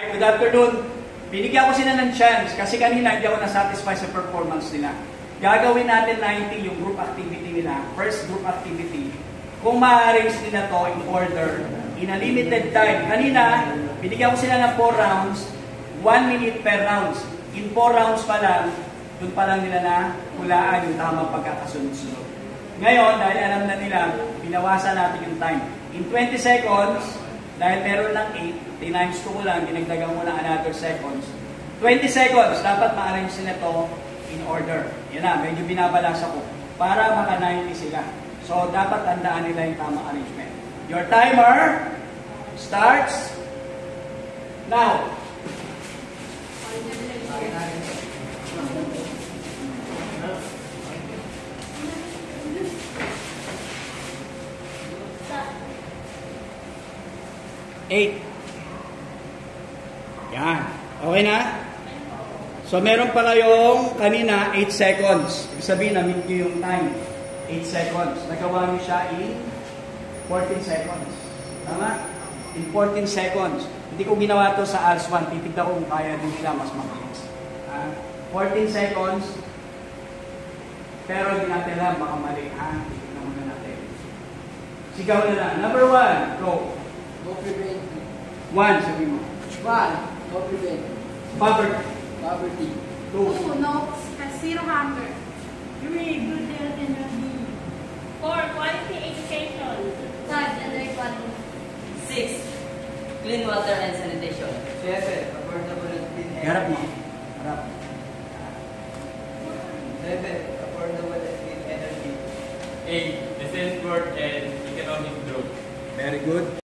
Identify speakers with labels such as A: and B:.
A: Good afternoon. Binigyan ko sila ng chance kasi kanina hindi ako na-satisfy sa performance nila. Gagawin natin 90 yung group activity nila, first group activity. Kung ma-arrange nila to in order, in a limited time. Kanina, binigyan ko sila ng 4 rounds, 1 minute per rounds. In 4 rounds pa lang, doon pa lang nila na hulaan yung tamang pagkakasunod-sunod. Ngayon, dahil alam na nila, binawasan natin yung time. In 20 seconds, dahil meron lang 8, times ko lang, dinagdagan ko lang another seconds. 20 seconds, dapat ma-arrange nila to in order. Yan na, medyo binabalasa ko para maka-90 sila. So, dapat tandaan nila yung tamang arrangement. Your timer starts now. Eight. Yan. Okay na? So, meron pa kayong kanina 8 seconds. Ibig sabihin, na-meet nyo yung time. 8 seconds. Nagawa nyo siya in 14 seconds. Tama? In 14 seconds. Hindi ko ginawa to sa ALS1. Titignan ko kung kaya din sila mas mabilis. 14 seconds. Pero hindi natin lang. Baka mali. Titignan muna natin. Sigaw na lang. Number 1. Go.
B: Go prevent.
A: 1. Sabi mo.
B: 1. Go prevent.
A: Poverty.
B: Poverty.
A: 2.
C: No, has zero hunger.
D: 3. Good health and well-being. 4. Quality education.
C: 5. Gender equality.
B: 6. Clean water and sanitation. 7. Affordable and clean energy.
A: Harap mo. Harap.
B: 7. Affordable and clean energy.
E: 8. Decent work and economic growth.
A: Very good.